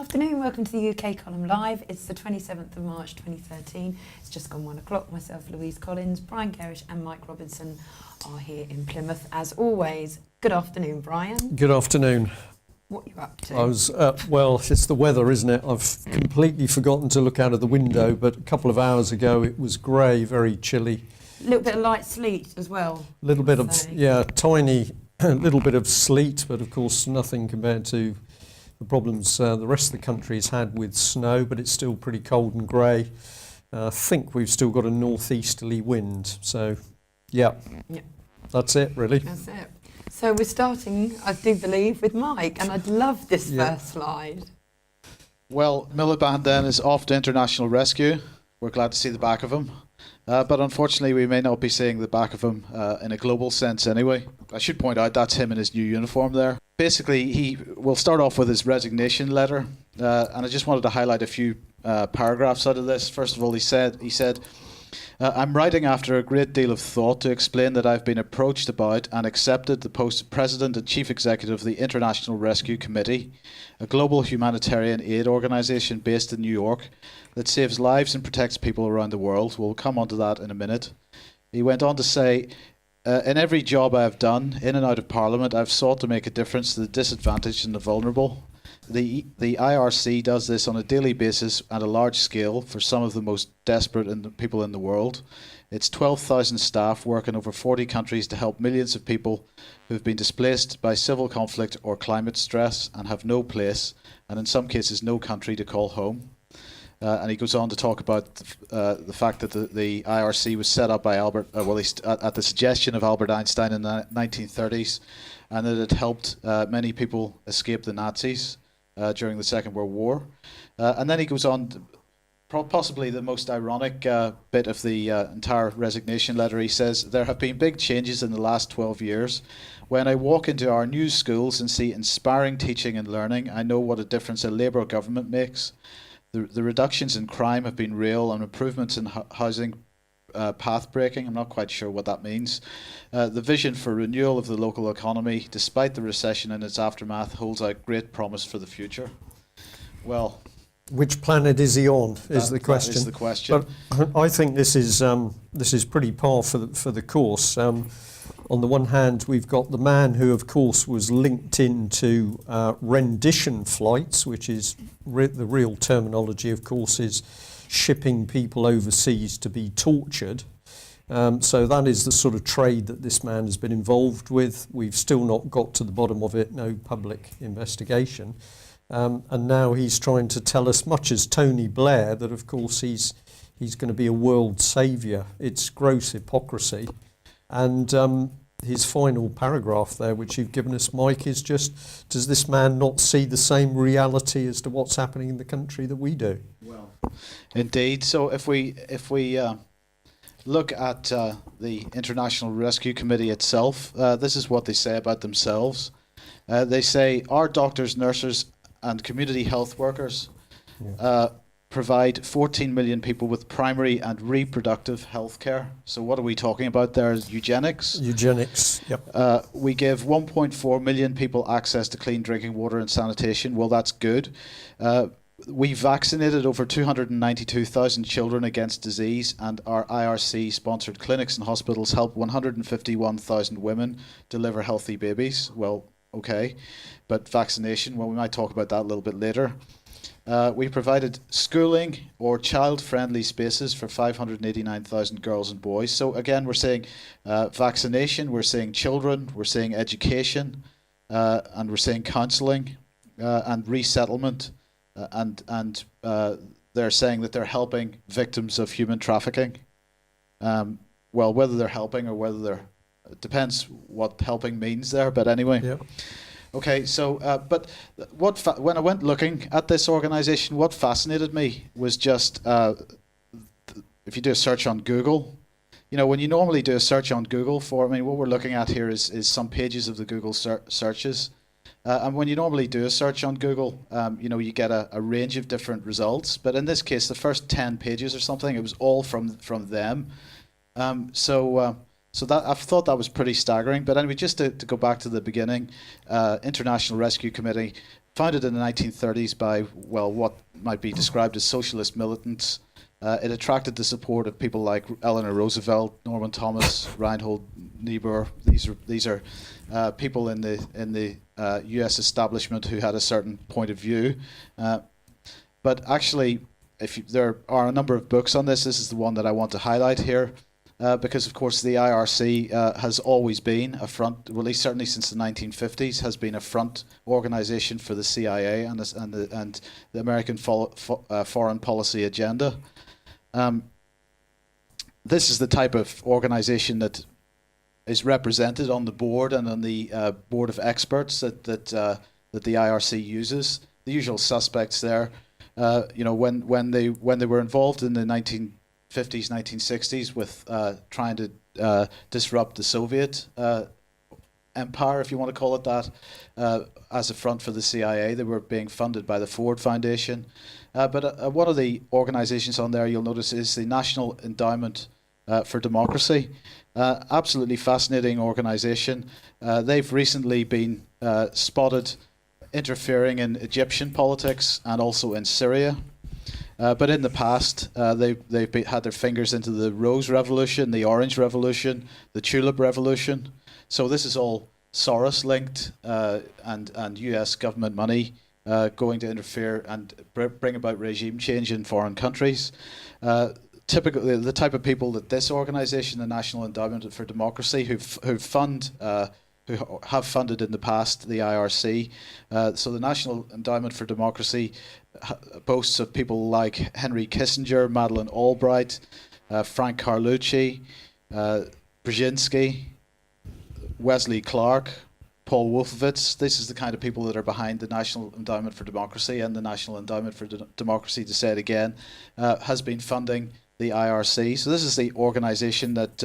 afternoon, welcome to the UK Column Live. It's the 27th of March 2013. It's just gone 1 o'clock. Myself, Louise Collins, Brian Gerish and Mike Robinson are here in Plymouth as always. Good afternoon, Brian. Good afternoon. What are you up to? I was, well, it's the weather, isn't it? I've completely forgotten to look out of the window, but a couple of hours ago it was grey, very chilly. A little bit of light sleet as well. A little bit of, tiny little bit of sleet, but of course nothing compared to the problems the rest of the country's had with snow, but it's still pretty cold and grey. I think we've still got a northeasterly wind, so yeah. That's it, really. That's it. So we're starting, I do believe, with Mike, and I'd love this first slide. Well, Miliband then is off to international rescue. We're glad to see the back of him. But unfortunately, we may not be seeing the back of him in a global sense anyway. I should point out that's him in his new uniform there. Basically, he will start off with his resignation letter. And I just wanted to highlight a few paragraphs out of this. First of all, he said, I'm writing after a great deal of thought to explain that I've been approached about and accepted the post of President and Chief Executive of the International Rescue Committee, a global humanitarian aid organisation based in New York that saves lives and protects people around the world. We'll come on to that in a minute. He went on to say, in every job I have done, in and out of Parliament, I've sought to make a difference to the disadvantaged and the vulnerable. The IRC does this on a daily basis at a large scale for some of the most desperate people in the world. It's 12,000 staff work in over 40 countries to help millions of people who have been displaced by civil conflict or climate stress and have no place, and in some cases no country to call home. And he goes on to talk about the fact that the IRC was set up by at the suggestion of Albert Einstein in the 1930s, and that it helped many people escape the Nazis during the Second World War. And then he goes on to possibly the most ironic bit of the entire resignation letter. He says, there have been big changes in the last 12 years. When I walk into our new schools and see inspiring teaching and learning, I know what a difference a Labour government makes. The reductions in crime have been real, and improvements in housing path breaking. I'm not quite sure what that means. The vision for renewal of the local economy, despite the recession and its aftermath, holds out great promise for the future. Well, which planet is he on? Is the question. That is the question. But I think this is pretty par for the course. On the one hand, we've got the man who, of course, was linked into rendition flights, which is the real terminology, of course, is shipping people overseas to be tortured. So that is the sort of trade that this man has been involved with. We've still not got to the bottom of it, no public investigation. And now he's trying to tell us, much as Tony Blair, that of course he's going to be a world saviour. It's gross hypocrisy. And his final paragraph there, which you've given us, Mike, is just, does this man not see the same reality as to what's happening in the country that we do? Well, indeed. So if we look at the International Rescue Committee itself, this is what they say about themselves. They say, our doctors, nurses and community health workers provide 14 million people with primary and reproductive health care. So what are we talking about there? Eugenics? Eugenics, yep. We give 1.4 million people access to clean drinking water and sanitation. Well, that's good. We vaccinated over 292,000 children against disease, and our IRC-sponsored clinics and hospitals help 151,000 women deliver healthy babies. Well, okay. But vaccination, well, we might talk about that a little bit later. We provided schooling or child-friendly spaces for 589,000 girls and boys. So again, we're saying vaccination, we're saying children, we're saying education, and we're saying counselling and resettlement, and they're saying that they're helping victims of human trafficking. Well, whether they're helping or whether they're, it depends what helping means there. But anyway. Yep. Okay, so, but when I went looking at this organisation, what fascinated me was just, if you do a search on Google, you know, when you normally do a search on Google for, I mean, what we're looking at here is some pages of the Google searches. And when you normally do a search on Google, you know, you get a range of different results. But in this case, the first 10 pages or something, it was all from them. So So that I thought that was pretty staggering. But anyway, just to go back to the beginning, International Rescue Committee, founded in the 1930s by, well, what might be described as socialist militants. It attracted the support of people like Eleanor Roosevelt, Norman Thomas, Reinhold Niebuhr. These are people in the U.S. establishment who had a certain point of view. But actually, there are a number of books on this. This is the one that I want to highlight here. Because, of course, the IRC has always been a front, well, at least certainly since the 1950s, has been a front organization for the CIA and the American foreign policy agenda. This is the type of organization that is represented on the board and on the board of experts that the IRC uses. The usual suspects there. When they were involved in the 1950s, 1960s with trying to disrupt the Soviet empire, if you want to call it that, as a front for the CIA. They were being funded by the Ford Foundation. But one of the organizations on there you'll notice is the National Endowment for Democracy. Absolutely fascinating organization. They've recently been spotted interfering in Egyptian politics and also in Syria. But in the past, they've had their fingers into the Rose Revolution, the Orange Revolution, the Tulip Revolution. So this is all Soros-linked and U.S. government money going to interfere and bring about regime change in foreign countries. Typically, the type of people that this organisation, the National Endowment for Democracy, who have funded in the past the IRC. So the National Endowment for Democracy boasts of people like Henry Kissinger, Madeleine Albright, Frank Carlucci, Brzezinski, Wesley Clark, Paul Wolfowitz. This is the kind of people that are behind the National Endowment for Democracy, and the National Endowment for Democracy, to say it again, has been funding the IRC. So this is the organisation that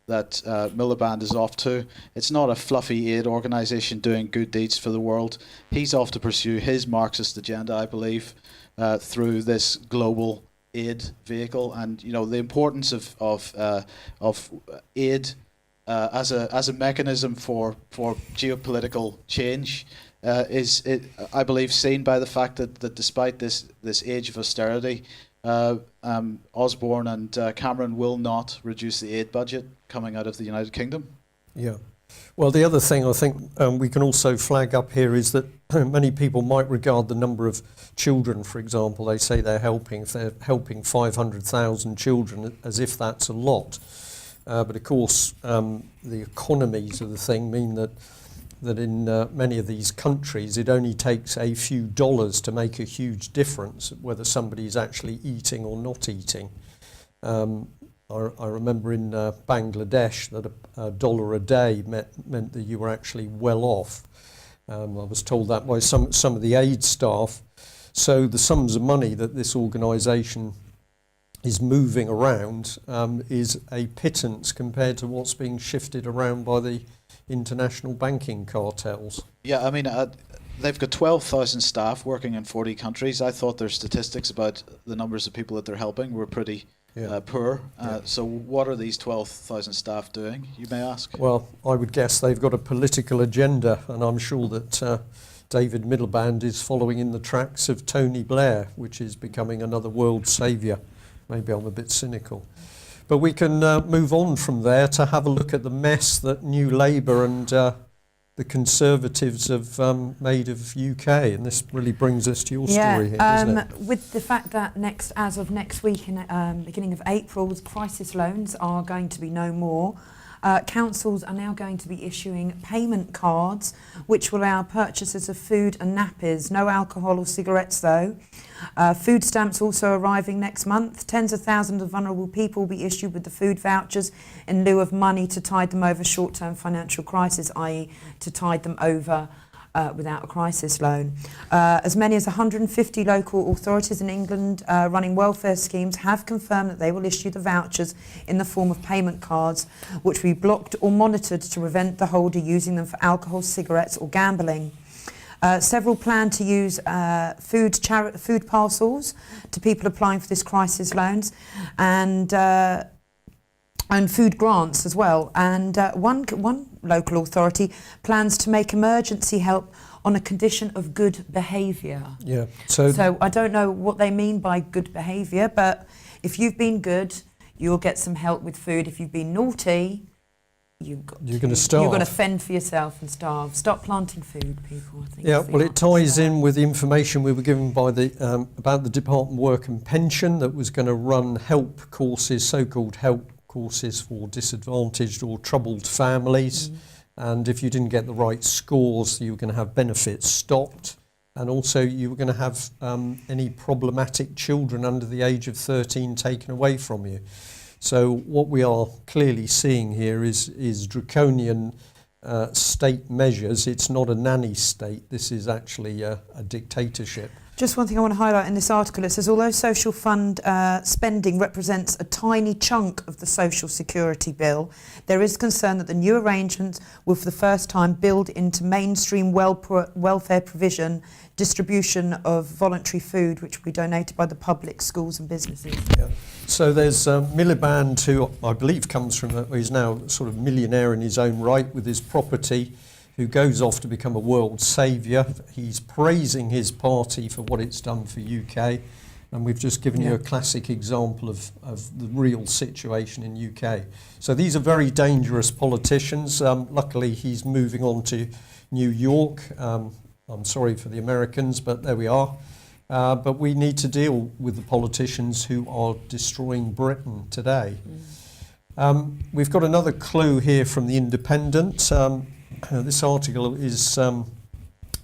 Miliband is off to. It's not a fluffy aid organisation doing good deeds for the world. He's off to pursue his Marxist agenda, I believe, through this global aid vehicle. And the importance of aid as a mechanism for geopolitical change is, I believe, seen by the fact that despite this age of austerity, Osborne and Cameron will not reduce the aid budget coming out of the United Kingdom. Yeah. Well, the other thing I think we can also flag up here is that many people might regard the number of children, for example, they say if they're helping 500,000 children, as if that's a lot. But of course, the economies of the thing mean that in many of these countries, it only takes a few dollars to make a huge difference whether somebody is actually eating or not eating. I remember in Bangladesh that a dollar a day meant that you were actually well off. I was told that by some of the aid staff. So the sums of money that this organisation is moving around is a pittance compared to what's being shifted around by the international banking cartels. Yeah, I mean, they've got 12,000 staff working in 40 countries. I thought their statistics about the numbers of people that they're helping were pretty poor. So what are these 12,000 staff doing, you may ask? Well, I would guess they've got a political agenda, and I'm sure that David Miliband is following in the tracks of Tony Blair, which is becoming another world saviour. Maybe I'm a bit cynical. But we can move on from there to have a look at the mess that New Labour and the Conservatives have made of UK, and this really brings us to your story here, doesn't it? With the fact that as of next week, in beginning of April, crisis loans are going to be no more. Councils are now going to be issuing payment cards which will allow purchases of food and nappies. No alcohol or cigarettes though. Food stamps also arriving next month. Tens of thousands of vulnerable people will be issued with the food vouchers in lieu of money to tide them over short-term financial crisis, i.e. to tide them over without a crisis loan. As many as 150 local authorities in England running welfare schemes have confirmed that they will issue the vouchers in the form of payment cards, which will be blocked or monitored to prevent the holder using them for alcohol, cigarettes or gambling. Several plan to use food parcels to people applying for this crisis loans, and and food grants as well. And one local authority plans to make emergency help on a condition of good behaviour. Yeah. So I don't know what they mean by good behaviour, but if you've been good, you'll get some help with food. If you've been naughty, you're going to starve. You're going to fend for yourself and starve. Stop planting food, people. I think. Yeah, is the well, it answer ties there. in with the information we were given by the about the Department of Work and Pension that was going to run help courses, so-called help courses for disadvantaged or troubled families. And if you didn't get the right scores, you were going to have benefits stopped. And also you were going to have any problematic children under the age of 13 taken away from you. So what we are clearly seeing here is draconian state measures. It's not a nanny state. This is actually a dictatorship. Just one thing I want to highlight in this article, it says, although social fund spending represents a tiny chunk of the social security bill, there is concern that the new arrangements will for the first time build into mainstream welfare provision, distribution of voluntary food, which will be donated by the public schools and businesses. Yeah. So there's Miliband, who I believe comes from, he's now sort of millionaire in his own right with his property, who goes off to become a world saviour. He's praising his party for what it's done for UK. And we've just given you a classic example of the real situation in UK. So these are very dangerous politicians. Luckily, he's moving on to New York. I'm sorry for the Americans, but there we are. But we need to deal with the politicians who are destroying Britain today. We've got another clue here from The Independent. This article is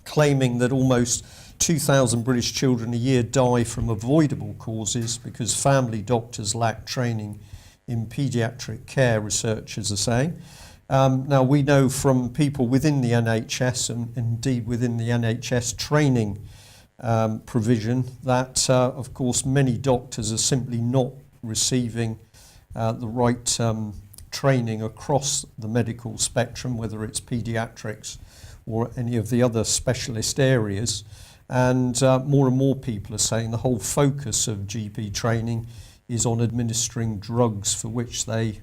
claiming that almost 2,000 British children a year die from avoidable causes because family doctors lack training in paediatric care, researchers are saying. Now, we know from people within the NHS and indeed within the NHS training provision that, of course, many doctors are simply not receiving the right training across the medical spectrum, whether it's paediatrics or any of the other specialist areas. And more people are saying the whole focus of GP training is on administering drugs for which they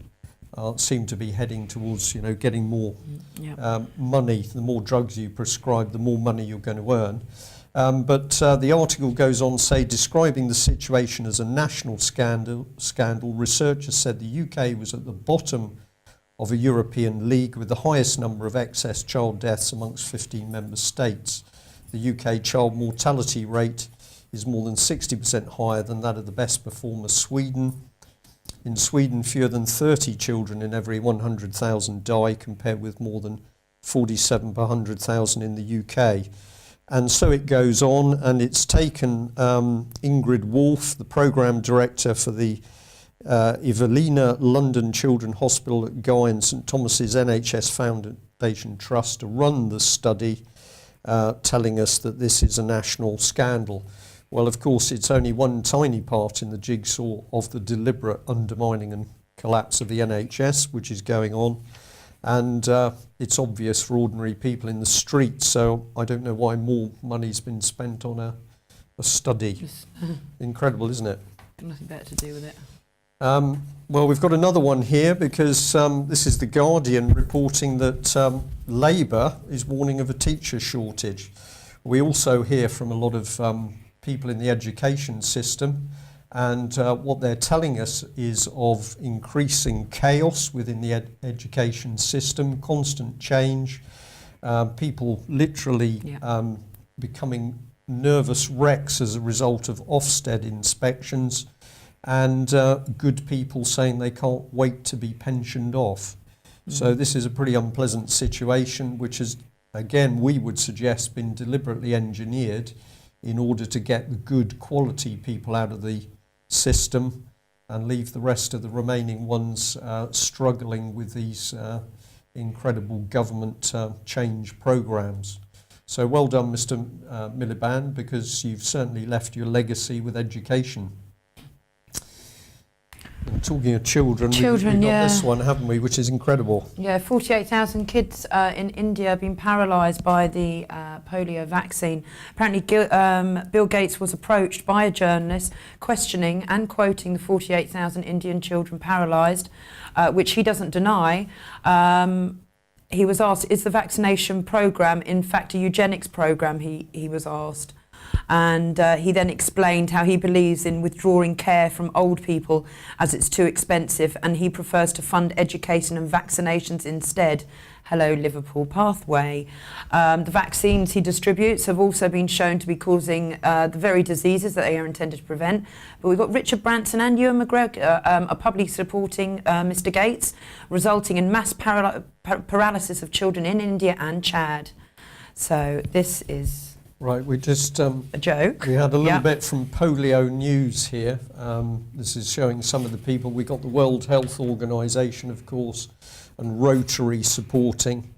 seem to be heading towards, getting more money. The more drugs you prescribe, the more money you're going to earn. But the article goes on, describing the situation as a national scandal. Researchers said the UK was at the bottom of a European league with the highest number of excess child deaths amongst 15 member states. The UK child mortality rate is more than 60% higher than that of the best performer, Sweden. In Sweden, fewer than 30 children in every 100,000 die, compared with more than 47 per 100,000 in the UK. And so it goes on, and it's taken Ingrid Wolf, the programme director for the Evelina London Children's Hospital at Guy and St Thomas's NHS Foundation Trust, to run the study, telling us that this is a national scandal. Well, of course, it's only one tiny part in the jigsaw of the deliberate undermining and collapse of the NHS, which is going on. And it's obvious for ordinary people in the streets, so I don't know why more money's been spent on a study. Incredible, isn't it? Nothing better to do with it. Well, we've got another one here because this is The Guardian reporting that Labour is warning of a teacher shortage. We also hear from a lot of people in the education system, and what they're telling us is of increasing chaos within the education system, constant change, people literally becoming nervous wrecks as a result of Ofsted inspections, and good people saying they can't wait to be pensioned off. So this is a pretty unpleasant situation, which has, again, we would suggest been deliberately engineered in order to get the good quality people out of the system and leave the rest of the remaining ones struggling with these incredible government change programs. So well done, Mr. Miliband, because you've certainly left your legacy with education. talking of children, Children, we've got yeah. this one, haven't we, which is incredible. Yeah, 48,000 kids in India have been paralysed by the polio vaccine. Apparently, Bill Gates was approached by a journalist questioning and quoting the 48,000 Indian children paralysed, which he doesn't deny. He was asked, is the vaccination programme in fact a eugenics programme, he was asked. And he then explained how he believes in withdrawing care from old people as it's too expensive, and he prefers to fund education and vaccinations instead. Hello, Liverpool Pathway. The vaccines he distributes have also been shown to be causing the very diseases that they are intended to prevent. But we've got Richard Branson and Ewan McGregor are publicly supporting Mr. Gates, resulting in mass paralysis of children in India and Chad. So this is Right, we just a joke. we had a little Yeah. bit from Polio News here. This is showing some of the people. We got the World Health Organization, of course, and Rotary supporting.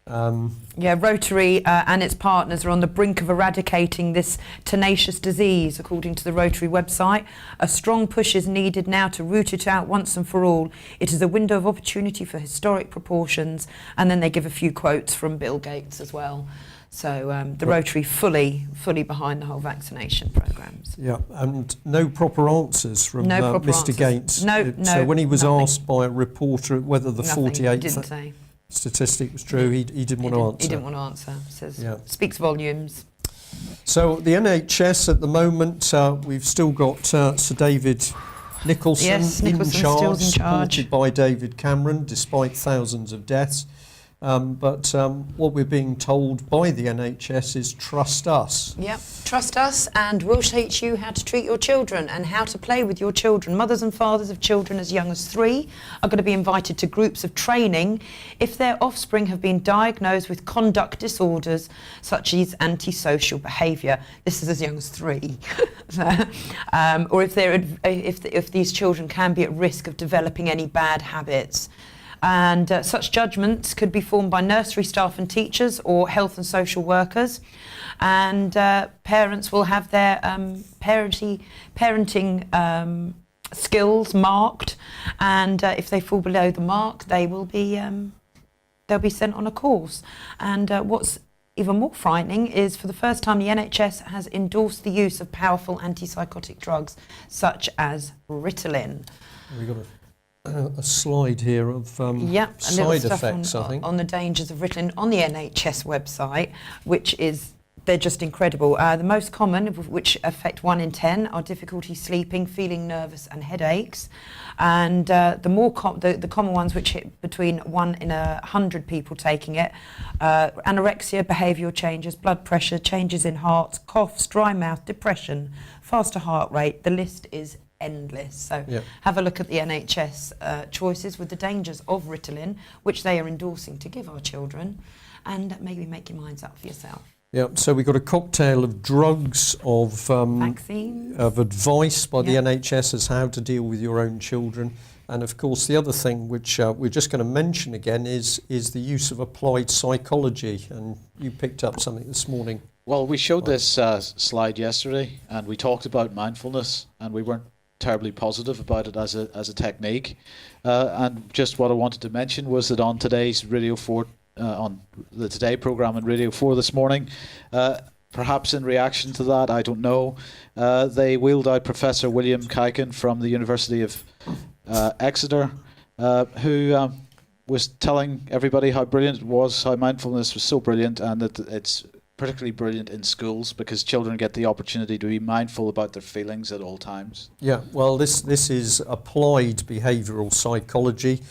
Yeah, Rotary and its partners are on the brink of eradicating this tenacious disease, according to the Rotary website. A strong push is needed now to root it out once and for all. It is a window of opportunity for historic proportions. And then they give a few quotes from Bill Gates as well. So the Rotary fully behind the whole vaccination programmes. Yeah, and no proper answers from No proper Mr. answers. Gates. No, So when he was nothing. asked by a reporter whether the Nothing, he 48 didn't say. statistic was true, he didn't want to answer. He didn't want to answer. Says Yeah. speaks volumes. So the NHS at the moment, we've still got Sir David Nicholson, Yes, Nicholson still in charge. supported by David Cameron, despite thousands of deaths. But what we're being told by the NHS is trust us. Yep. Trust us and we'll teach you how to treat your children and how to play with your children. Mothers and fathers of children as young as 3 are going to be invited to groups of training if their offspring have been diagnosed with conduct disorders such as antisocial behaviour. This is as young as 3. Or if these children can be at risk of developing any bad habits. And such judgments could be formed by nursery staff and teachers or health and social workers. And parents will have their parenting skills marked. And if they fall below the mark, they will be they'll be sent on a course. And what's even more frightening is for the first time the NHS has endorsed the use of powerful antipsychotic drugs such as Ritalin. We've got a slide here of Yep, a little side stuff effects, I think. on the dangers of Ritalin on the NHS website, which is, they're just incredible. The most common, which affect 1 in 10, are difficulty sleeping, feeling nervous and headaches. And the more the common ones, which hit between 1 in 100 people taking it, anorexia, behavioural changes, blood pressure, changes in heart, coughs, dry mouth, depression, faster heart rate. The list is endless. So Yep. have a look at the NHS choices with the dangers of Ritalin, which they are endorsing to give our children, and maybe make your minds up for yourself. Yeah, so we've got a cocktail of drugs, of Vaccines. of advice by the Yeah. NHS as how to deal with your own children. And of course, the other thing which we're just going to mention again is the use of applied psychology. And you picked up something this morning. Well, we showed this slide yesterday, and we talked about mindfulness, and we weren't terribly positive about it as a technique. And just what I wanted to mention was that on today's Radio 4, on the Today programme on Radio 4 this morning, perhaps in reaction to that, I don't know, they wheeled out Professor William Kyken from the University of Exeter, who was telling everybody how brilliant it was, how mindfulness was so brilliant, and that it's particularly brilliant in schools because children get the opportunity to be mindful about their feelings at all times. Yeah, well, this is applied behavioural psychology.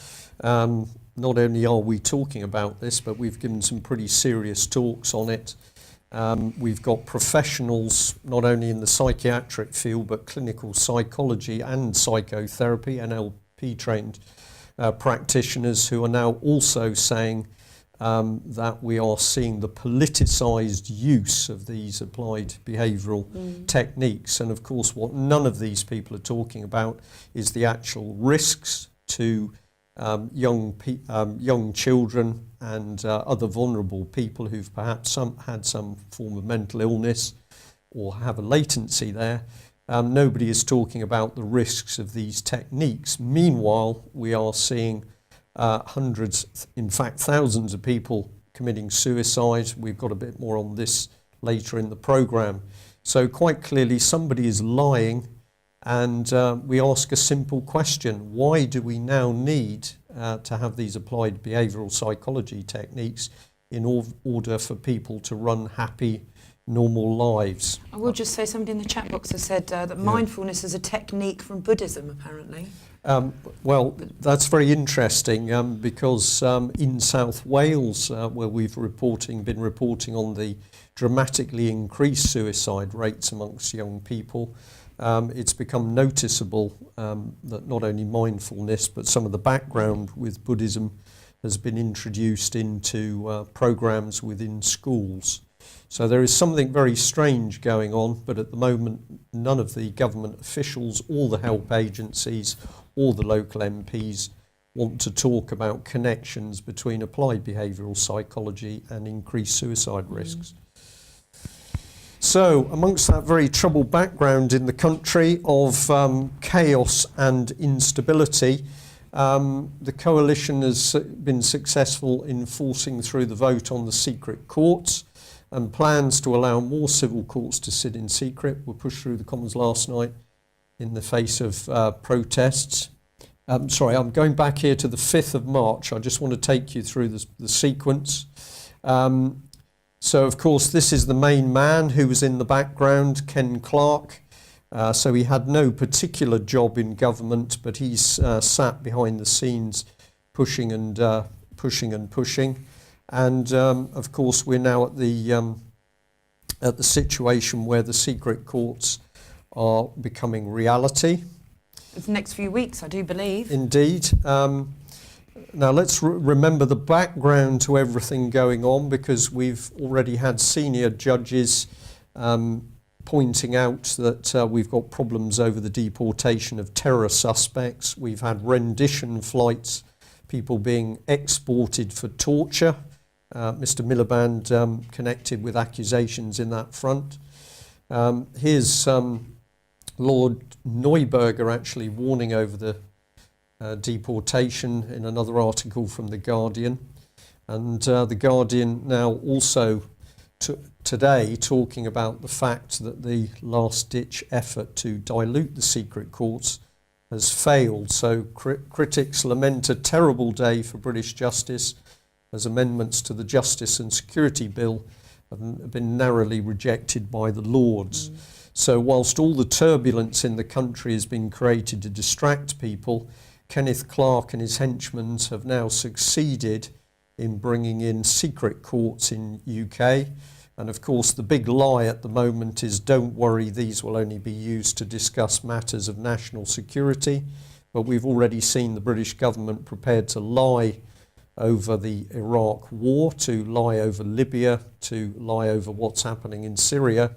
Not only are we talking about this, but we've given some pretty serious talks on it. We've got professionals, not only in the psychiatric field, but clinical psychology and psychotherapy, NLP trained practitioners who are now also saying that we are seeing the politicised use of these applied behavioural techniques. And of course, what none of these people are talking about is the actual risks to young children and other vulnerable people who've perhaps had some form of mental illness or have a latency there. Nobody is talking about the risks of these techniques. Meanwhile, we are seeing hundreds, in fact thousands of people committing suicide. We've got a bit more on this later in the programme. So quite clearly somebody is lying, and we ask a simple question: why do we now need to have these applied behavioural psychology techniques in order for people to run happy, normal lives? I will just say, somebody in the chat box has said that mindfulness is a technique from Buddhism, apparently. Well, that's very interesting because in South Wales, where we've been reporting on the dramatically increased suicide rates amongst young people, it's become noticeable that not only mindfulness but some of the background with Buddhism has been introduced into programs within schools. So there is something very strange going on, but at the moment none of the government officials, all the help agencies, all the local MPs want to talk about connections between applied behavioural psychology and increased suicide risks. So amongst that very troubled background in the country of chaos and instability, the coalition has been successful in forcing through the vote on the secret courts, and plans to allow more civil courts to sit in secret were pushed through the Commons last night in the face of protests. Sorry, I'm going back here to the 5th of March. I just want to take you through the sequence. So, of course, this is the main man who was in the background, Ken Clarke. So he had no particular job in government, but he's sat behind the scenes pushing and pushing. And, of course, we're now at the situation where the secret courts are becoming reality. It's the next few weeks, I do believe. Indeed. Now let's remember the background to everything going on, because we've already had senior judges pointing out that we've got problems over the deportation of terror suspects. We've had rendition flights, people being exported for torture. Mr. Miliband connected with accusations in that front. Here's Lord Neuberger actually warning over the deportation in another article from The Guardian. And The Guardian now also today talking about the fact that the last-ditch effort to dilute the secret courts has failed. So critics lament a terrible day for British justice as amendments to the Justice and Security Bill have been narrowly rejected by the Lords. So whilst all the turbulence in the country has been created to distract people, Kenneth Clarke and his henchmen have now succeeded in bringing in secret courts in UK. And of course the big lie at the moment is, don't worry, these will only be used to discuss matters of national security. But we've already seen the British government prepared to lie over the Iraq war, to lie over Libya, to lie over what's happening in Syria,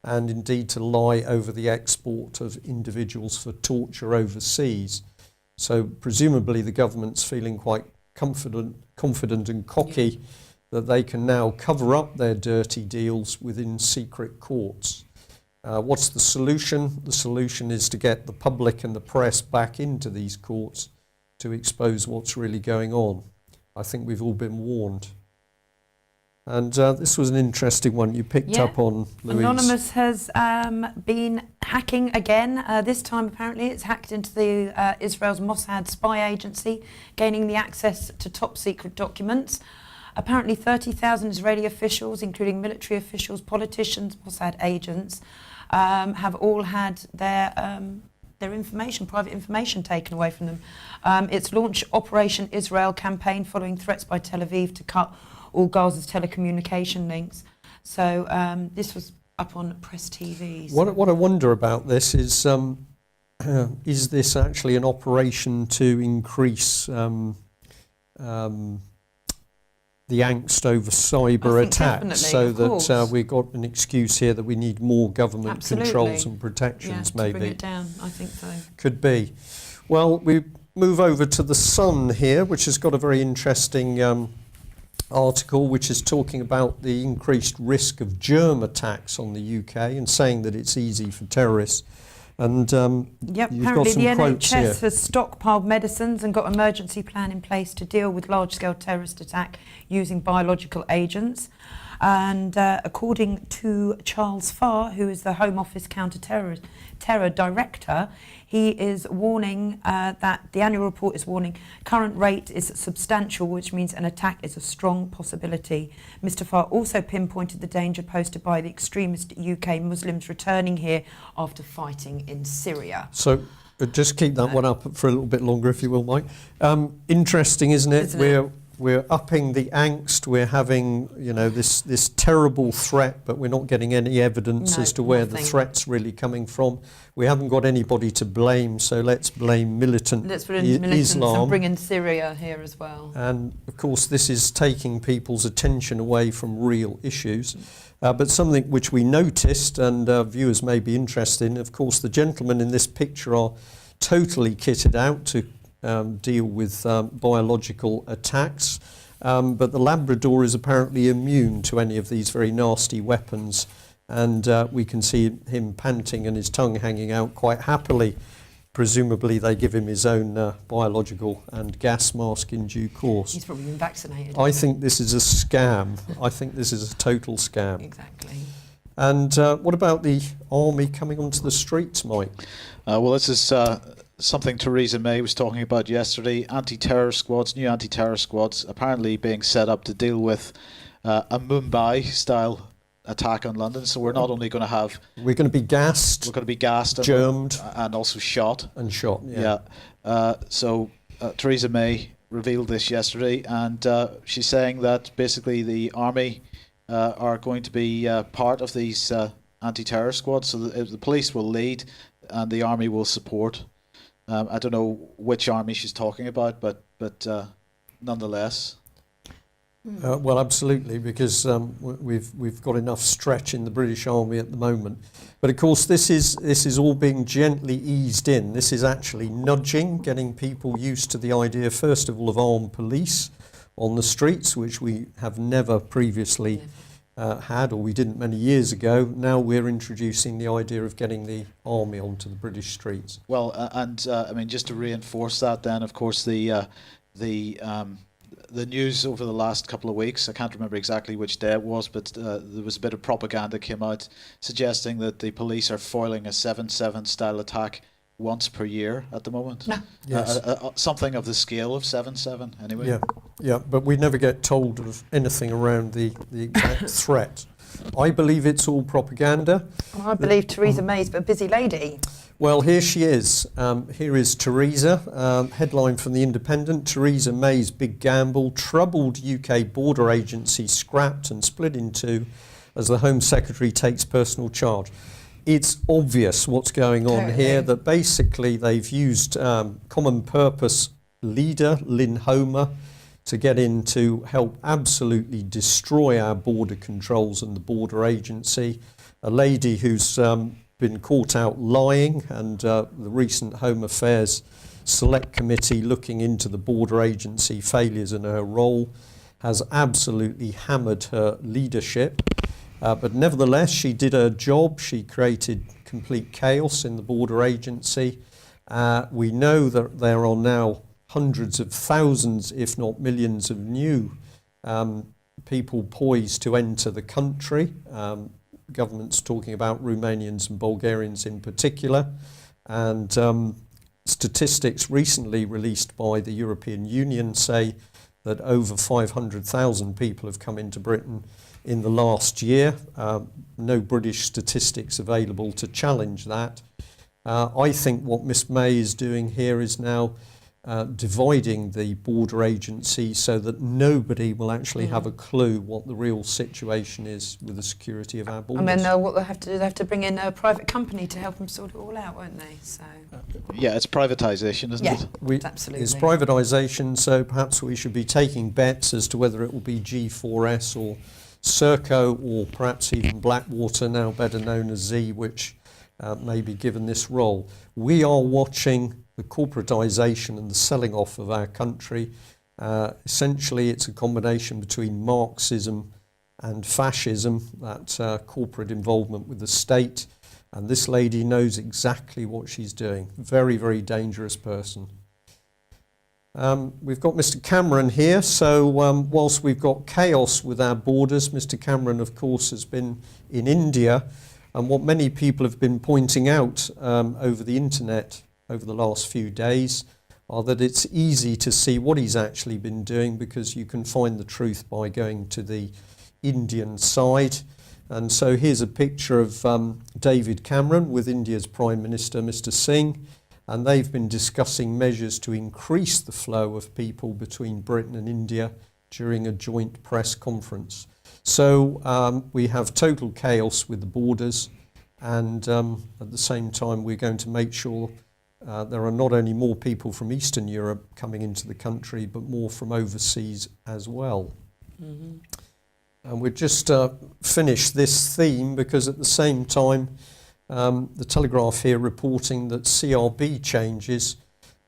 and indeed to lie over the export of individuals for torture overseas. So presumably the government's feeling quite confident and cocky that they can now cover up their dirty deals within secret courts. What's the solution? The solution is to get the public and the press back into these courts to expose what's really going on. I think we've all been warned. And this was an interesting one you picked up on, Louise. Anonymous has been hacking again. This time, apparently, it's hacked into the Israel's Mossad spy agency, gaining the access to top-secret documents. Apparently, 30,000 Israeli officials, including military officials, politicians, Mossad agents, have all had their information, private information, taken away from them. It's launched Operation Israel campaign following threats by Tel Aviv to cut all Gaza's telecommunication links. So this was up on Press TV. So. What I wonder about this is this actually an operation to increase the angst over cyber attacks, so that we've got an excuse here that we need more government controls and protections, maybe. To bring it down, I think so. Could be. Well, we move over to The Sun here, which has got a very interesting article which is talking about the increased risk of germ attacks on the UK and saying that it's easy for terrorists. And Yep, you've got apparently some the quotes NHS here. has stockpiled medicines and got an emergency plan in place to deal with large-scale terrorist attack using biological agents. And according to Charles Farr, who is the Home Office Counter-Terror Director, he is warning that the annual report is warning current rate is substantial, which means an attack is a strong possibility. Mr. Farr also pinpointed the danger posed by the extremist UK Muslims returning here after fighting in Syria. So just keep that one up for a little bit longer, if you will, Mike. Interesting, isn't it? Isn't it? We're upping the angst. We're having, this terrible threat, but we're not getting any evidence No, as to where the nothing. threat's really coming from. We haven't got anybody to blame, so let's blame militant Let's bring in militants Islam. and bring in Syria here as well. And of course, this is taking people's attention away from real issues. But something which we noticed, and viewers may be interested in, of course, the gentlemen in this picture are totally kitted out to deal with biological attacks. But the Labrador is apparently immune to any of these very nasty weapons. And we can see him panting and his tongue hanging out quite happily. Presumably they give him his own biological and gas mask in due course. He's probably been vaccinated. I think this is a scam. I think this is a total scam. Exactly. And what about the army coming onto the streets, Mike? Well, this is something Theresa May was talking about yesterday. Anti-terror squads, new anti-terror squads, apparently being set up to deal with a Mumbai-style attack on London. So we're not only going to have... We're going to be gassed, We're going to be gassed germed and also shot. and shot. Yeah. So Theresa May revealed this yesterday, and she's saying that basically the army are going to be part of these anti-terror squads. So the police will lead and the army will support. I don't know which army she's talking about, but nonetheless. Well, absolutely, because we've got enough stretch in the British Army at the moment. But of course, this is all being gently eased in. This is actually nudging, getting people used to the idea, first of all, of armed police on the streets, which we have never previously had, or we didn't many years ago. Now we're introducing the idea of getting the army onto the British streets. Well, I mean, just to reinforce that, then of course the news over the last couple of weeks, I can't remember exactly which day it was, but there was a bit of propaganda came out suggesting that the police are foiling a 7/7 style attack once per year at the moment. Yes. Something of the scale of 7/7 anyway. Yeah, but we never get told of anything around the exact threat. I believe it's all propaganda. Well, I believe Theresa May's a busy lady. Well, here she is. Here is Theresa. Headline from The Independent: Theresa May's big gamble, troubled UK border agency scrapped and split in two as the Home Secretary takes personal charge. It's obvious what's going on here, that basically they've used common purpose leader Lynn Homer to get in to help absolutely destroy our border controls and the border agency. A lady who's been caught out lying, and the recent Home Affairs Select Committee looking into the border agency failures in her role has absolutely hammered her leadership. But nevertheless, she did her job. She created complete chaos in the border agency. We know that there are now hundreds of thousands, if not millions, of new people poised to enter the country. Government's talking about Romanians and Bulgarians in particular. And statistics recently released by the European Union say that over 500,000 people have come into Britain in the last year. No British statistics available to challenge that. I think what Miss May is doing here is now dividing the border agency so that nobody will actually have a clue what the real situation is with the security of our borders. I mean, what they have to do, they have to bring in a private company to help them sort it all out, won't they? So Yeah, it's privatisation, isn't it? absolutely. It's privatisation, so perhaps we should be taking bets as to whether it will be G4S or Serco, or perhaps even Blackwater, now better known as Z, which may be given this role. We are watching the corporatisation and the selling off of our country, Essentially, it's a combination between Marxism and fascism, that corporate involvement with the state. And this lady knows exactly what she's doing. Very, very dangerous person. We've got Mr. Cameron here. So whilst we've got chaos with our borders, Mr. Cameron, of course, has been in India. And what many people have been pointing out over the internet over the last few days are that it's easy to see what he's actually been doing, because you can find the truth by going to the Indian side. And so here's a picture of David Cameron with India's Prime Minister, Mr. Singh, and they've been discussing measures to increase the flow of people between Britain and India during a joint press conference. So we have total chaos with the borders, and at the same time we're going to make sure there are not only more people from Eastern Europe coming into the country, but more from overseas as well. Mm-hmm. And we'll just finish this theme, because at the same time, the Telegraph here reporting that CRB changes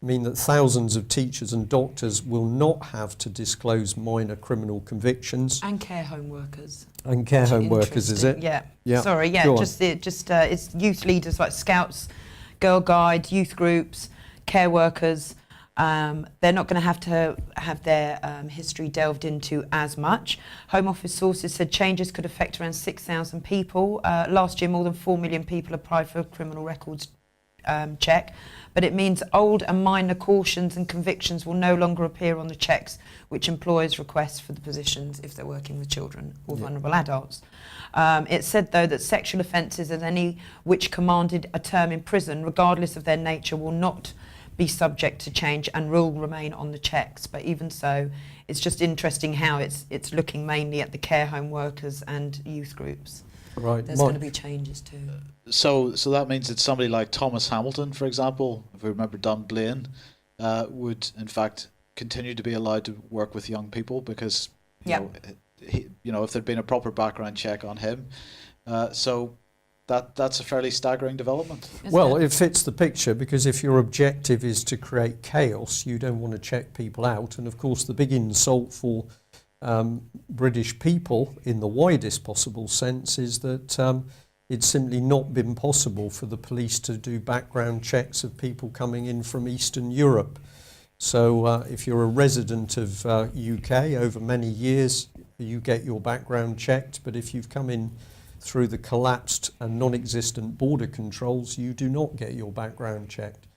mean that thousands of teachers and doctors will not have to disclose minor criminal convictions. And care home workers. And care home workers, is it? Yeah. Yeah. Sorry, yeah, it's youth leaders like Scouts, Girl Guides, youth groups, care workers. They're not going to have their history delved into as much. Home Office sources said changes could affect around 6,000 people. Last year, more than 4 million people applied for a criminal records check, but it means old and minor cautions and convictions will no longer appear on the checks which employers request for the positions if they're working with children or vulnerable adults. It said, though, that sexual offences and any which commanded a term in prison, regardless of their nature, will not be subject to change and will remain on the checks. But even so, it's just interesting how it's looking mainly at the care home workers and youth groups. Right. There's going to be changes too. So that means that somebody like Thomas Hamilton, for example, if we remember Dunblane, would in fact continue to be allowed to work with young people, because you know if there'd been a proper background check on him. So that's a fairly staggering development. Well, it fits the picture, because if your objective is to create chaos, you don't want to check people out. And of course, the big insult for British people in the widest possible sense is that it's simply not been possible for the police to do background checks of people coming in from Eastern Europe. So if you're a resident of UK over many years, you get your background checked. But if you've come in through the collapsed and non-existent border controls, you do not get your background checked.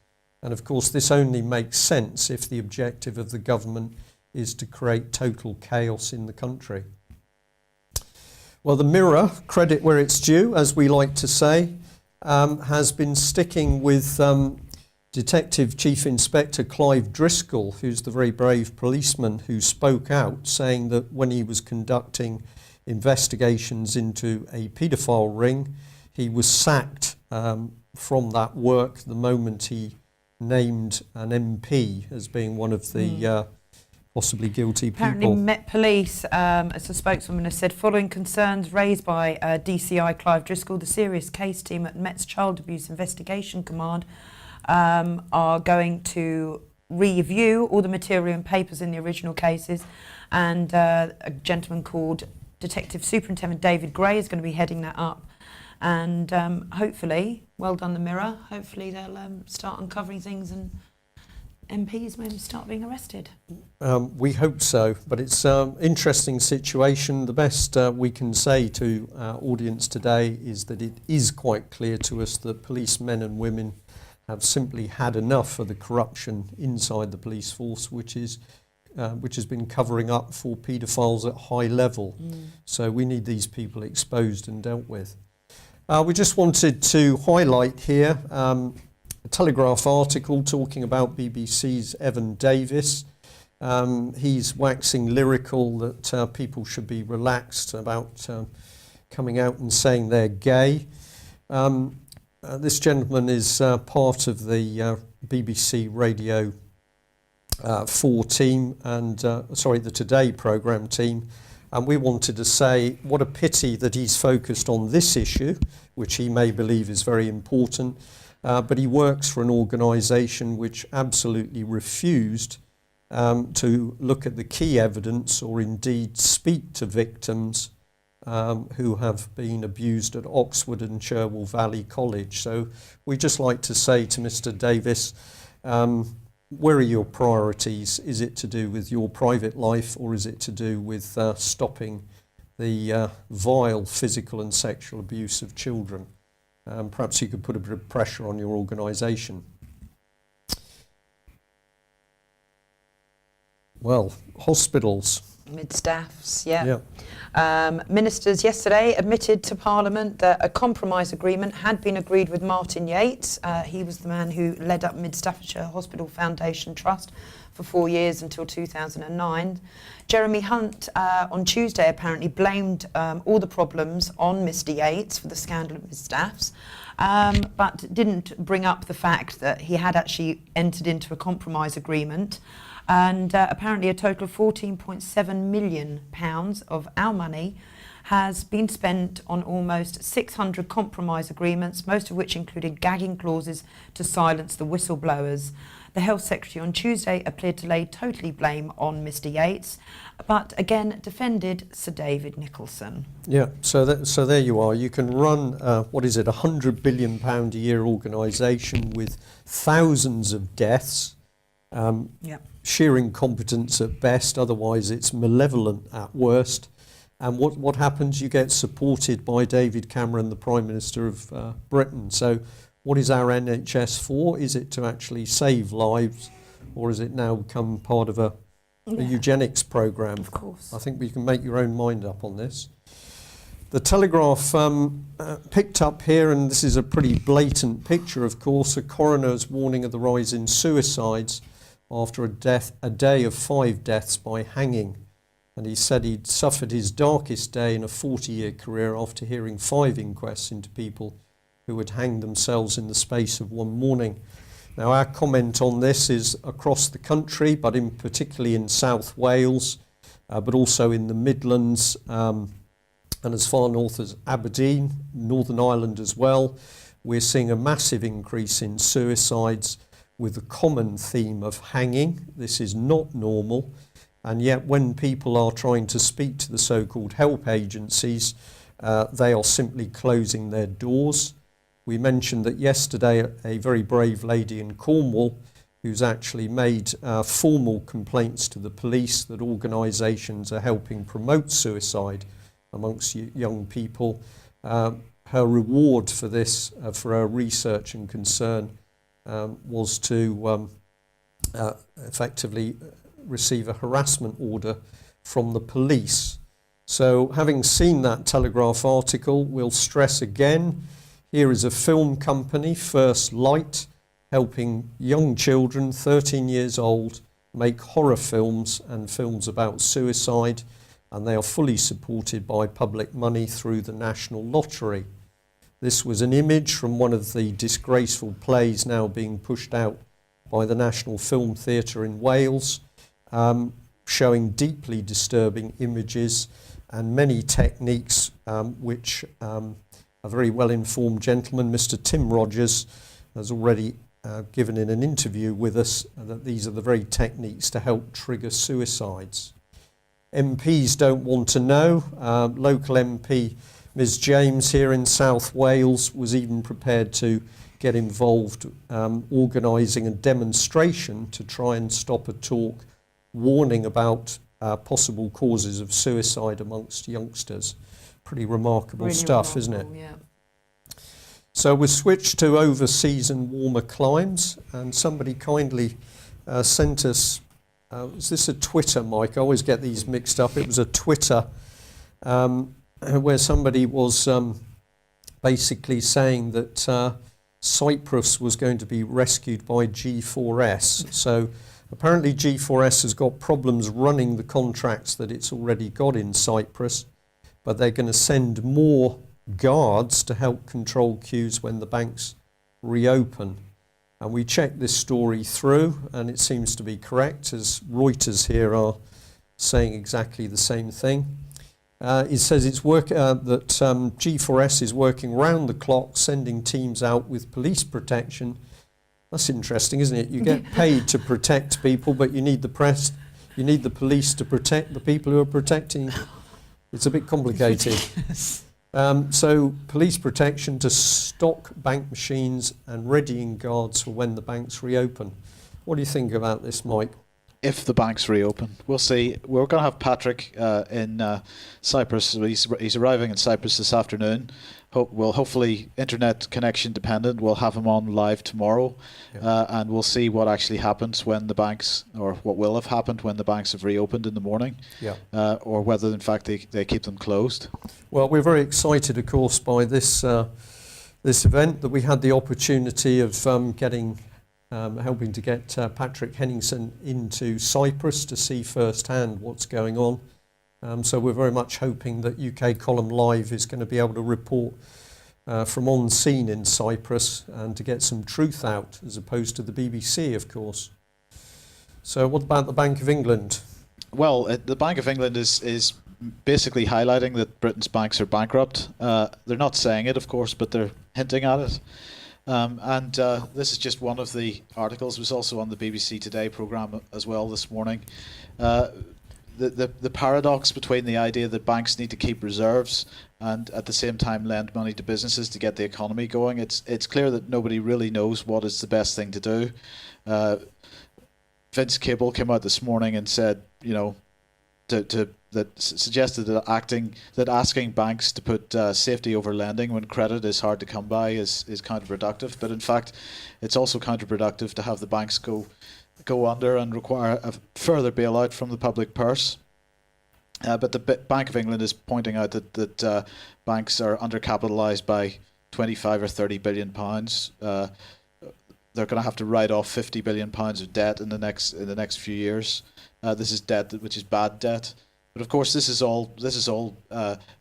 And of course, this only makes sense if the objective of the government is to create total chaos in the country. Well, the Mirror, credit where it's due, as we like to say, has been sticking with Detective Chief Inspector Clive Driscoll, who's the very brave policeman who spoke out, saying that when he was conducting investigations into a paedophile ring, he was sacked from that work the moment he named an MP as being one of the possibly guilty Apparently people. Met Police, as a spokeswoman has said, following concerns raised by DCI Clive Driscoll, the serious case team at Met's Child Abuse Investigation Command are going to review all the material and papers in the original cases, and a gentleman called Detective Superintendent David Gray is going to be heading that up. And hopefully, well done the Mirror, hopefully they'll start uncovering things and MPs maybe start being arrested. We hope so, but it's an interesting situation. The best we can say to our audience today is that it is quite clear to us that policemen and women have simply had enough of the corruption inside the police force, which has been covering up for paedophiles at high level. So we need these people exposed and dealt with. We just wanted to highlight here a Telegraph article talking about BBC's Evan Davis. He's waxing lyrical that people should be relaxed about coming out and saying they're gay. This gentleman is part of the BBC Radio 4 team and the Today programme team, and we wanted to say what a pity that he's focused on this issue, which he may believe is very important, but he works for an organisation which absolutely refused to look at the key evidence or indeed speak to victims who have been abused at Oxford and Cherwell Valley College. So we just like to say to Mr. Davis, where are your priorities? Is it to do with your private life, or is it to do with stopping the vile physical and sexual abuse of children? Perhaps you could put a bit of pressure on your organisation. Well, hospitals. Mid-staffs, yeah. Ministers yesterday admitted to Parliament that a compromise agreement had been agreed with Martin Yates. He was the man who led up Mid Staffordshire Hospital Foundation Trust for 4 years until 2009. Jeremy Hunt on Tuesday apparently blamed all the problems on Mr Yates for the scandal of Mid Staffs, but didn't bring up the fact that he had actually entered into a compromise agreement. And apparently a total of £14.7 million of our money has been spent on almost 600 compromise agreements, most of which included gagging clauses to silence the whistleblowers. The Health Secretary on Tuesday appeared to lay totally blame on Mr Yates, but again defended Sir David Nicholson. Yeah, so there you are. You can run, what is it, £100 billion a year organisation with thousands of deaths. Sheer incompetence at best, otherwise it's malevolent at worst. And what happens? You get supported by David Cameron, the Prime Minister of Britain. So what is our NHS for? Is it to actually save lives, or has it now become part of a eugenics programme? Of course. I think we can make your own mind up on this. The Telegraph picked up here, and this is a pretty blatant picture, of course, a coroner's warning of the rise in suicides after a day of 5 deaths by hanging. And he said he'd suffered his darkest day in a 40-year career after hearing 5 inquests into people who had hanged themselves in the space of one morning. Now, our comment on this is across the country, but particularly in South Wales, but also in the Midlands, and as far north as Aberdeen, Northern Ireland as well. We're seeing a massive increase in suicides with a common theme of hanging. This is not normal. And yet when people are trying to speak to the so-called help agencies, they are simply closing their doors. We mentioned that yesterday a very brave lady in Cornwall who's actually made formal complaints to the police that organisations are helping promote suicide amongst young people. Her reward for this, for her research and concern, was to effectively receive a harassment order from the police. So having seen that Telegraph article, we'll stress again, here is a film company, First Light, helping young children, 13 years old, make horror films and films about suicide, and they are fully supported by public money through the National Lottery. This was an image from one of the disgraceful plays now being pushed out by the National Film Theatre in Wales, showing deeply disturbing images and many techniques which a very well-informed gentleman, Mr. Tim Rogers, has already given in an interview with us that these are the very techniques to help trigger suicides. MPs don't want to know. Local MP Ms James here in South Wales was even prepared to get involved organising a demonstration to try and stop a talk warning about possible causes of suicide amongst youngsters. Pretty remarkable Really stuff, remarkable, isn't it? Yeah. So we switched to overseas and warmer climes, and somebody kindly sent us, is this a Twitter, Mike? I always get these mixed up. It was a Twitter where somebody was basically saying that Cyprus was going to be rescued by G4S. So apparently G4S has got problems running the contracts that it's already got in Cyprus, but they're going to send more guards to help control queues when the banks reopen. And we checked this story through, and it seems to be correct, as Reuters here are saying exactly the same thing. It says that G4S is working round the clock, sending teams out with police protection, That's interesting, isn't it? You get paid to protect people, but you need the press, you need the police to protect the people who are protecting. It's a bit complicated. So police protection to stock bank machines and readying guards for when the banks reopen. What do you think about this, Mike? If the banks reopen, we'll see. We're going to have Patrick in Cyprus. He's arriving in Cyprus this afternoon. We'll hopefully internet connection dependent. We'll have him on live tomorrow, and we'll see what actually happens when the banks, or what will have happened when the banks have reopened in the morning, or whether in fact they keep them closed. Well, we're very excited, of course, by this this event, that we had the opportunity of helping to get Patrick Henningsen into Cyprus to see firsthand what's going on. So we're very much hoping that UK Column Live is going to be able to report from on scene in Cyprus and to get some truth out, as opposed to the BBC, of course. So what about the Bank of England? Well, the Bank of England is basically highlighting that Britain's banks are bankrupt. They're not saying it, of course, but they're hinting at it. And this is just one of the articles. It was also on the BBC Today programme as well this morning. The paradox between the idea that banks need to keep reserves and at the same time lend money to businesses to get the economy going. It's clear that nobody really knows what is the best thing to do. Vince Cable came out this morning and said, suggested that asking banks to put safety over lending when credit is hard to come by is counterproductive. But in fact, it's also counterproductive to have the banks go under and require a further bailout from the public purse. But the Bank of England is pointing out that banks are undercapitalised by 25 or 30 billion pounds. They're going to have to write off 50 billion pounds of debt in the next few years. This is debt which is bad debt. But of course, this is all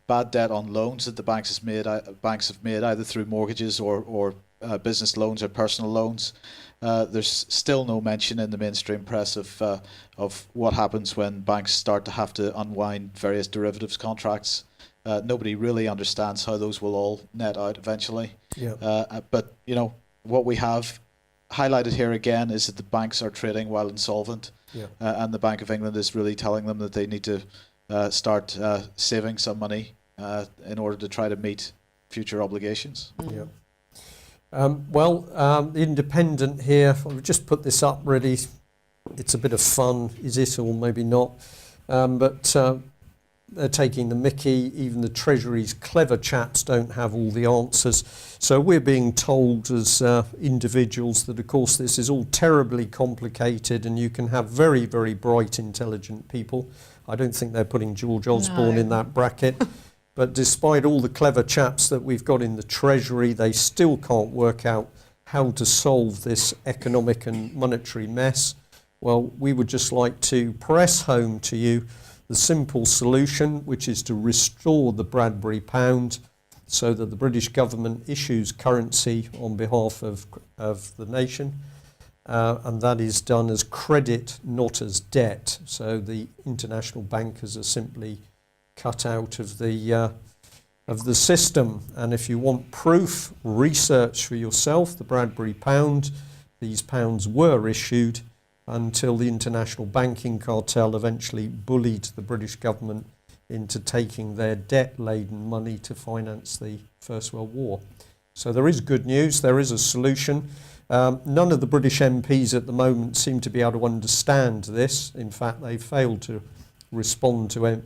bad debt on loans that the banks have made either through mortgages or business loans or personal loans. There's still no mention in the mainstream press of what happens when banks start to have to unwind various derivatives contracts. Nobody really understands how those will all net out eventually. But what we have highlighted here again is that the banks are trading while insolvent, and the Bank of England is really telling them that they need to start saving some money in order to try to meet future obligations. The Independent here, I've just put this up really. It's a bit of fun, is it, or maybe not? But they're taking the mickey. Even the Treasury's clever chaps don't have all the answers. So we're being told as individuals that, of course, this is all terribly complicated and you can have very, very bright, intelligent people. I don't think they're putting George Osborne in that bracket. But despite all the clever chaps that we've got in the Treasury, they still can't work out how to solve this economic and monetary mess. Well, we would just like to press home to you the simple solution, which is to restore the Bradbury pound so that the British government issues currency on behalf of the nation. And that is done as credit, not as debt. So the international bankers are simply cut out of the system. And if you want proof, research for yourself the Bradbury pound. These pounds were issued until the international banking cartel eventually bullied the British government into taking their debt-laden money to finance the First World War. So there is good news, there is a solution. None of the British MPs at the moment seem to be able to understand this. In fact, they failed to respond to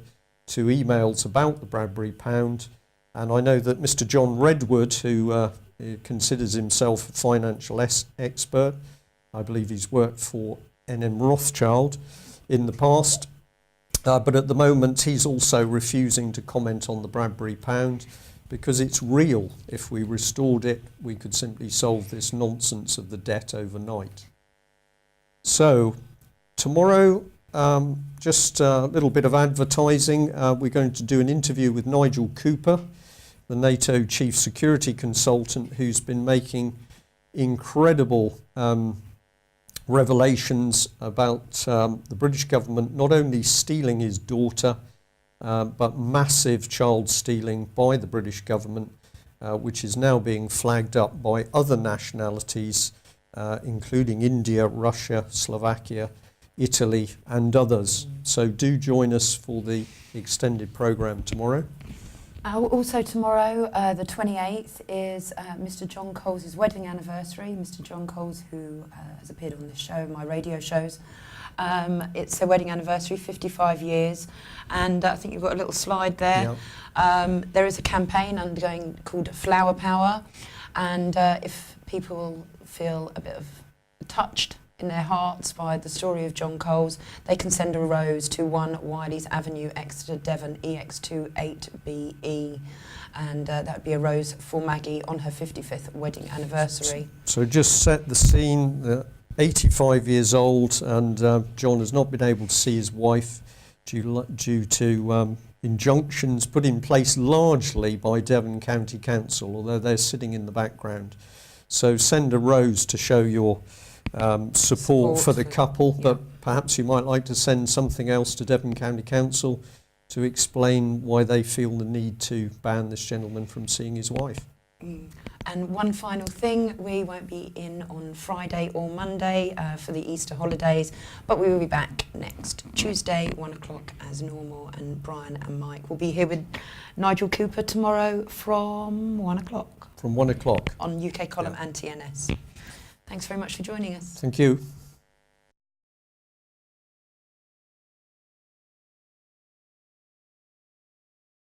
emails about the Bradbury pound. And I know that Mr. John Redwood, who considers himself a financial expert, I believe he's worked for NM Rothschild in the past, but at the moment he's also refusing to comment on the Bradbury pound because it's real. If we restored it, we could simply solve this nonsense of the debt overnight. So tomorrow, just a little bit of advertising. We're going to do an interview with Nigel Cooper, the NATO Chief Security Consultant, who's been making incredible revelations about the British government not only stealing his daughter, but massive child stealing by the British government, which is now being flagged up by other nationalities including India, Russia, Slovakia, Italy and others. So do join us for the extended programme tomorrow. Also tomorrow, the 28th, is Mr. John Coles' wedding anniversary. Mr. John Coles, who has appeared on this show, my radio shows. It's their wedding anniversary, 55 years, and I think you've got a little slide there. Yeah. There is a campaign undergoing called Flower Power, and if people feel a bit of touched in their hearts by the story of John Coles, they can send a rose to 1 Wiley's Avenue, Exeter, Devon, EX28BE, and that would be a rose for Maggie on her 55th wedding anniversary. So just set the scene. 85 years old, and John has not been able to see his wife due to injunctions put in place largely by Devon County Council, although they're sitting in the background. So send a rose to show your support for the couple, yeah. but perhaps you might like to send something else to Devon County Council to explain why they feel the need to ban this gentleman from seeing his wife. And one final thing, we won't be in on Friday or Monday for the Easter holidays, but we will be back next Tuesday, 1 o'clock as normal, and Brian and Mike will be here with Nigel Cooper tomorrow from 1 o'clock From 1 o'clock. on UK Column Yeah. and TNS. Thanks very much for joining us. Thank you.